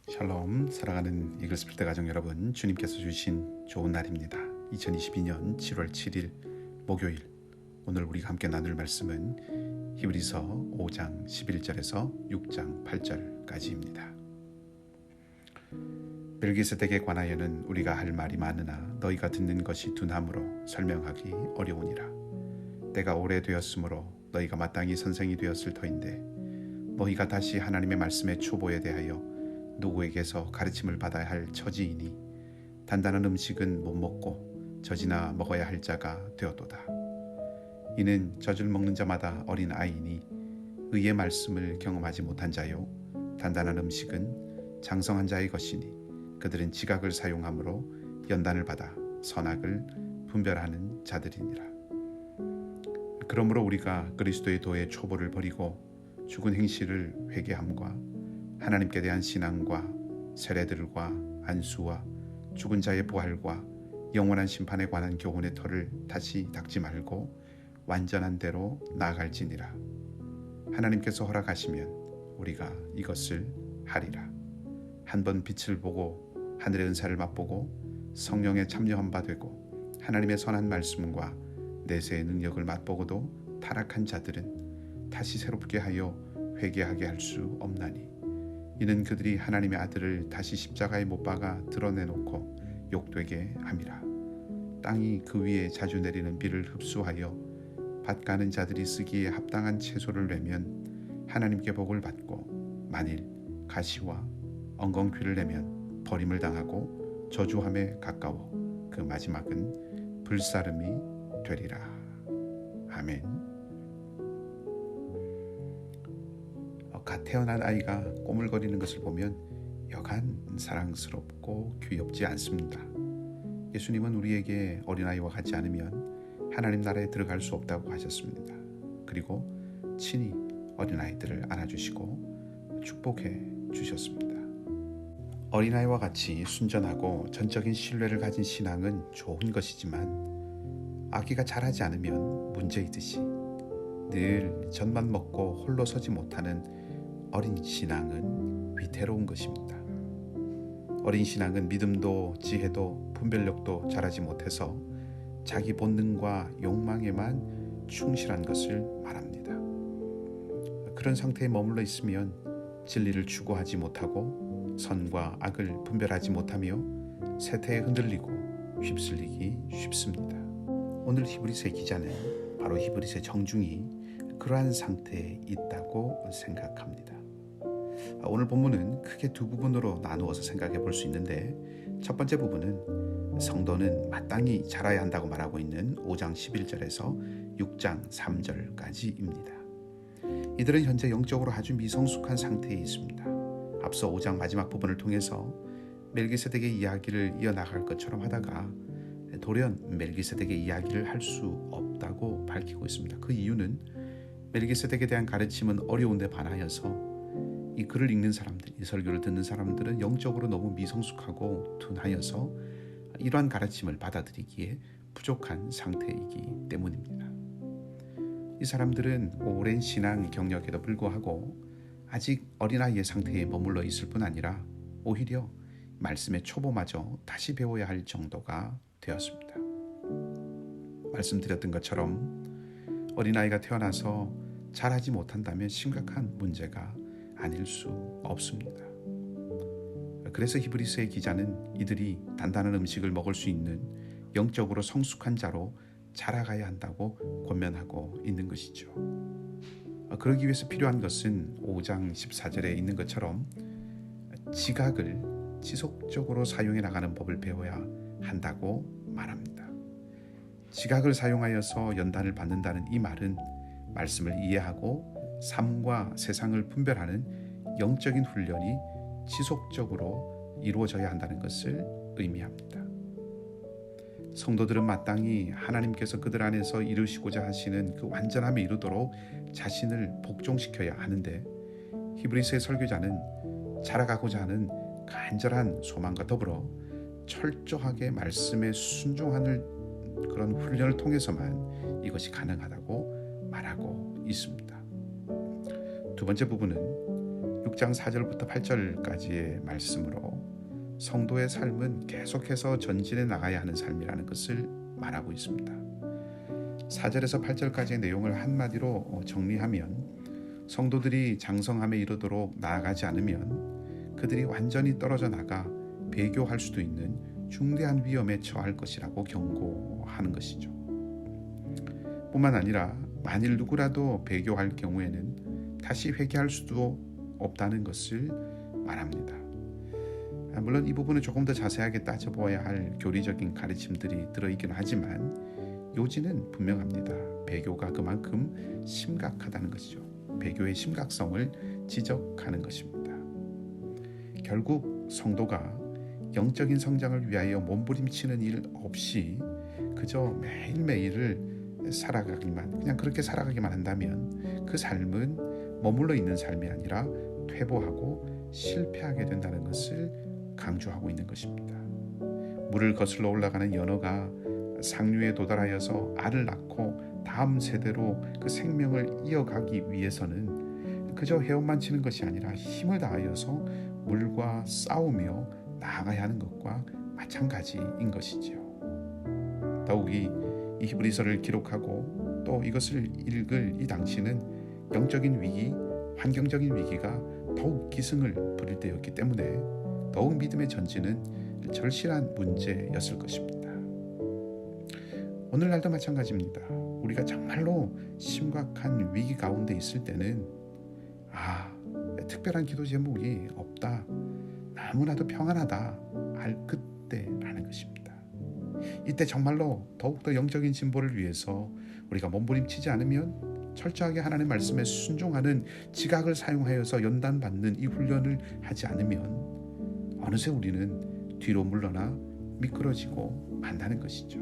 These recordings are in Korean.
샬롬, 사랑하는 이글스필드 가족 여러분, 주님께서 주신 좋은 날입니다. 2022년 7월 7일 목요일, 오늘 우리가 함께 나눌 말씀은 히브리서 5장 11절에서 6장 8절까지입니다. 멜기세덱에 관하여는 우리가 할 말이 많으나 너희가 듣는 것이 둔함으로 설명하기 어려우니라. 때가 오래되었으므로 너희가 마땅히 선생이 되었을 터인데 너희가 다시 하나님의 말씀의 초보에 대하여 누구에게서 가르침을 받아야 할 처지이니 단단한 음식은 못 먹고 젖이나 먹어야 할 자가 되었도다. 이는 젖을 먹는 자마다 어린 아이니 의의 말씀을 경험하지 못한 자요 단단한 음식은 장성한 자의 것이니 그들은 지각을 사용함으로 연단을 받아 선악을 분별하는 자들이니라. 그러므로 우리가 그리스도의 도의 초보를 버리고 죽은 행실을 회개함과 하나님께 대한 신앙과 세례들과 안수와 죽은 자의 부활과 영원한 심판에 관한 교훈의 터를 다시 닦지 말고 완전한 대로 나아갈지니라. 하나님께서 허락하시면 우리가 이것을 하리라. 한번 빛을 보고 하늘의 은사를 맛보고 성령에 참여한 바 되고 하나님의 선한 말씀과 내세의 능력을 맛보고도 타락한 자들은 다시 새롭게 하여 회개하게 할 수 없나니 이는 그들이 하나님의 아들을 다시 십자가에 못 박아 드러내놓고 욕되게 함이라. 땅이 그 위에 자주 내리는 비를 흡수하여 밭 가는 자들이 쓰기에 합당한 채소를 내면 하나님께 복을 받고 만일 가시와 엉겅퀴를 내면 버림을 당하고 저주함에 가까워 그 마지막은 불사름이 되리라. 아멘. 갓 태어난 아이가 꼬물거리는 것을 보면 여간 사랑스럽고 귀엽지 않습니다. 예수님은 우리에게 어린아이와 같지 않으면 하나님 나라에 들어갈 수 없다고 하셨습니다. 그리고 친히 어린아이들을 안아주시고 축복해 주셨습니다. 어린아이와 같이 순전하고 전적인 신뢰를 가진 신앙은 좋은 것이지만 아기가 자라지 않으면 문제이듯이 늘 젖만 먹고 홀로 서지 못하는 어린 신앙은 위태로운 것입니다. 어린 신앙은 믿음도 지혜도 분별력도 자라지 못해서 자기 본능과 욕망에만 충실한 것을 말합니다. 그런 상태에 머물러 있으면 진리를 추구하지 못하고 선과 악을 분별하지 못하며 세태에 흔들리고 휩쓸리기 쉽습니다. 오늘 히브리서의 기자는 바로 히브리서의 정중히 그러한 상태에 있다고 생각합니다. 오늘 본문은 크게 두 부분으로 나누어서 생각해 볼 수 있는데 첫 번째 부분은 성도는 마땅히 자라야 한다고 말하고 있는 5장 11절에서 6장 3절까지입니다. 이들은 현재 영적으로 아주 미성숙한 상태에 있습니다. 앞서 5장 마지막 부분을 통해서 멜기세덱의 이야기를 이어나갈 것처럼 하다가 돌연 멜기세덱의 이야기를 할 수 없다고 밝히고 있습니다. 그 이유는 멜기세덱에 대한 가르침은 어려운데 반하여서 이 글을 읽는 사람들, 이 설교를 듣는 사람들은 영적으로 너무 미성숙하고 둔하여서 이러한 가르침을 받아들이기에 부족한 상태이기 때문입니다. 이 사람들은 오랜 신앙 경력에도 불구하고 아직 어린아이의 상태에 머물러 있을 뿐 아니라 오히려 말씀의 초보마저 다시 배워야 할 정도가 되었습니다. 말씀드렸던 것처럼 어린아이가 태어나서 자라지 못한다면 심각한 문제가 아닐 수 없습니다. 그래서 히브리서의 기자는 이들이 단단한 음식을 먹을 수 있는 영적으로 성숙한 자로 자라가야 한다고 권면하고 있는 것이죠. 그러기 위해서 필요한 것은 5장 14절에 있는 것처럼 지각을 지속적으로 사용해 나가는 법을 배워야 한다고 말합니다. 지각을 사용하여서 연단을 받는다는 이 말은 말씀을 이해하고 삶과 세상을 분별하는 영적인 훈련이 지속적으로 이루어져야 한다는 것을 의미합니다. 성도들은 마땅히 하나님께서 그들 안에서 이루시고자 하시는 그 완전함에 이르도록 자신을 복종시켜야 하는데 히브리서의 설교자는 자라가고자 하는 간절한 소망과 더불어 철저하게 말씀에 순종하는 그런 훈련을 통해서만 이것이 가능하다고 말하고 있습니다. 두 번째 부분은 6장 4절부터 8절까지의 말씀으로 성도의 삶은 계속해서 전진해 나가야 하는 삶이라는 것을 말하고 있습니다. 4절에서 8절까지의 내용을 한마디로 정리하면 성도들이 장성함에 이르도록 나아가지 않으면 그들이 완전히 떨어져 나가 배교할 수도 있는 중대한 위험에 처할 것이라고 경고하는 것이죠. 뿐만 아니라 만일 누구라도 배교할 경우에는 다시 회개할 수도 없다는 것을 말합니다. 물론 이 부분은 조금 더 자세하게 따져보아야 할 교리적인 가르침들이 들어있긴 하지만 요지는 분명합니다. 배교가 그만큼 심각하다는 것이죠. 배교의 심각성을 지적하는 것입니다. 결국 성도가 영적인 성장을 위하여 몸부림치는 일 없이 그저 매일매일을 살아가기만, 그냥 그렇게 살아가기만 한다면 그 삶은 머물러 있는 삶이 아니라 퇴보하고 실패하게 된다는 것을 강조하고 있는 것입니다. 물을 거슬러 올라가는 연어가 상류에 도달하여서 알을 낳고 다음 세대로 그 생명을 이어가기 위해서는 그저 헤엄만 치는 것이 아니라 힘을 다하여서 물과 싸우며 나아가야 하는 것과 마찬가지인 것이지요. 더욱이 이 히브리서를 기록하고 또 이것을 읽을 이 당시는 영적인 위기, 환경적인 위기가 더욱 기승을 부릴 때였기 때문에 더욱 믿음의 전진은 절실한 문제였을 것입니다. 오늘날도 마찬가지입니다. 우리가 정말로 심각한 위기 가운데 있을 때는 특별한 기도 제목이 없다, 너무나도 평안하다 할 그때라는 것입니다. 이때 정말로 더욱더 영적인 진보를 위해서 우리가 몸부림치지 않으면 철저하게 하나님의 말씀에 순종하는 지각을 사용하여서 연단받는 이 훈련을 하지 않으면 어느새 우리는 뒤로 물러나 미끄러지고 만다는 것이죠.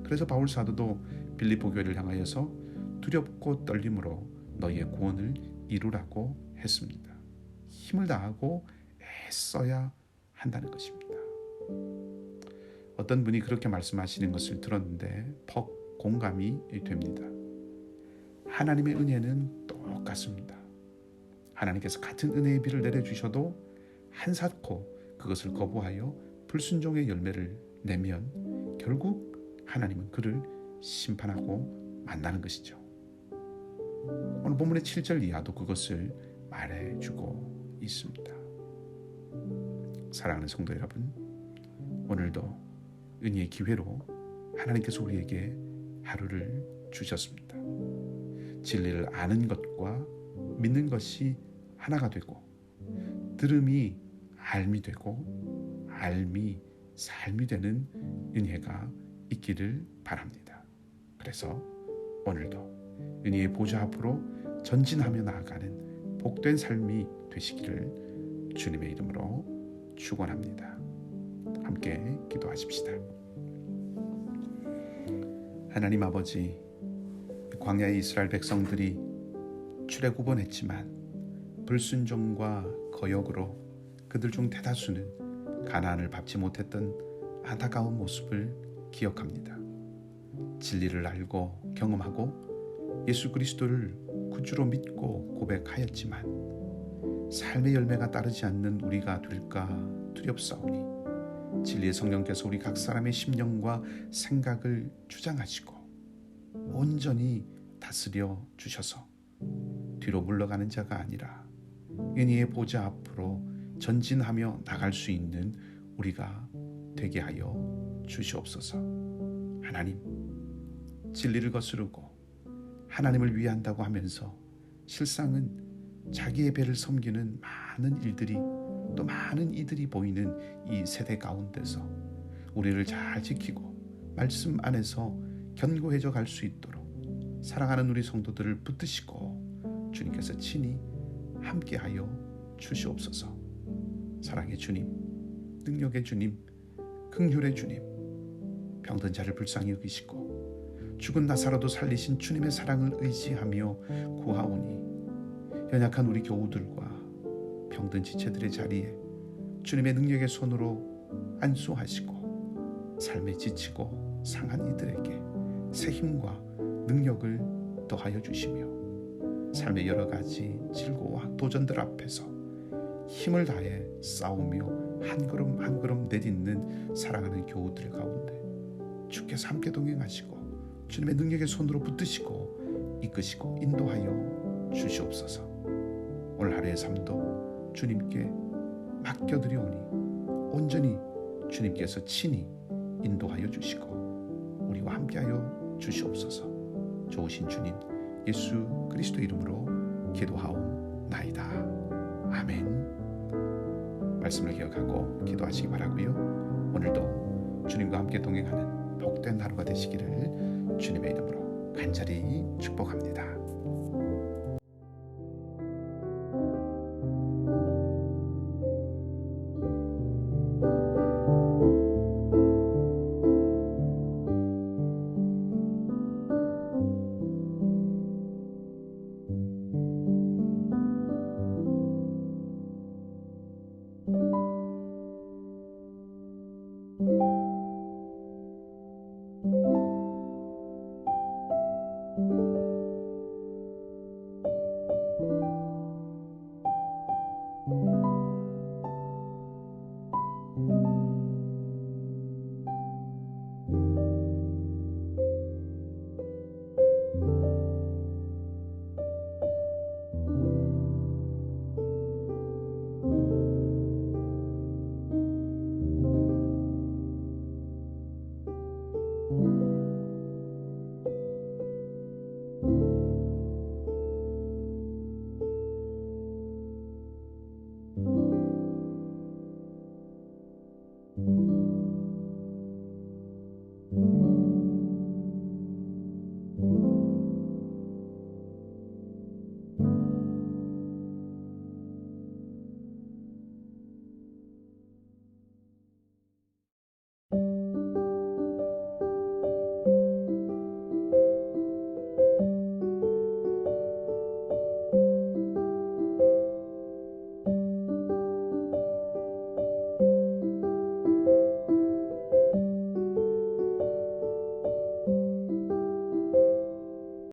그래서 바울 사도도 빌립보 교회를 향하여서 두렵고 떨림으로 너희의 구원을 이루라고 했습니다. 힘을 다하고 애써야 한다는 것입니다. 어떤 분이 그렇게 말씀하시는 것을 들었는데 퍽 공감이 됩니다. 하나님의 은혜는 똑같습니다. 하나님께서 같은 은혜의 비를 내려주셔도 한사코 그것을 거부하여 불순종의 열매를 내면 결국 하나님은 그를 심판하고 만나는 것이죠. 오늘 본문의 7절 이하도 그것을 말해주고 있습니다. 사랑하는 성도 여러분, 오늘도 은혜의 기회로 하나님께서 우리에게 하루를 주셨습니다. 진리를 아는 것과 믿는 것이 하나가 되고 들음이 알미 되고 알미 삶이 되는 은혜가 있기를 바랍니다. 그래서 오늘도 은혜의 보좌 앞으로 전진하며 나아가는 복된 삶이 되시기를 주님의 이름으로 축원합니다. 함께 기도하십시다. 하나님 아버지, 광야의 이스라엘 백성들이 출애굽은 불순종과 거역으로 그들 중 대다수는 가나안을 밟지 못했던 안타까운 모습을 기억합니다. 진리를 알고 경험하고 예수 그리스도를 구주로 믿고 고백하였지만 삶의 열매가 따르지 않는 우리가 될까 두렵사오니 진리의 성령께서 우리 각 사람의 심령과 생각을 주장하시고 온전히 다스려 주셔서 뒤로 물러가는 자가 아니라 은혜의 보좌 앞으로 전진하며 나갈 수 있는 우리가 되게 하여 주시옵소서. 하나님, 진리를 거스르고 하나님을 위한다고 하면서 실상은 자기의 배를 섬기는 많은 일들이 또 많은 이들이 보이는 이 세대 가운데서 우리를 잘 지키고 말씀 안에서 견고해져 갈 수 있도록 사랑하는 우리 성도들을 붙드시고 주님께서 친히 함께하여 주시옵소서. 사랑의 주님, 능력의 주님, 긍휼의 주님, 병든 자를 불쌍히 여기시고 죽은 나사로도 살리신 주님의 사랑을 의지하며 구하오니 연약한 우리 교우들과 병든 지체들의 자리에 주님의 능력의 손으로 안수하시고 삶에 지치고 상한 이들에게 새 힘과 능력을 더하여 주시며 삶의 여러 가지 질고와 도전들 앞에서 힘을 다해 싸우며 한 걸음 한 걸음 내딛는 사랑하는 교우들 가운데 주께서 함께 동행하시고 주님의 능력의 손으로 붙드시고 이끄시고 인도하여 주시옵소서. 오늘 하루의 삶도 주님께 맡겨드리오니 온전히 주님께서 친히 인도하여 주시고 우리와 함께하여 주시옵소서. 좋으신 주님 예수 그리스도 이름으로 기도하옵나이다. 아멘. 말씀을 기억하고 기도하시기 바라고요. 오늘도 주님과 함께 동행하는 복된 하루가 되시기를 주님의 이름으로 간절히 축복합니다.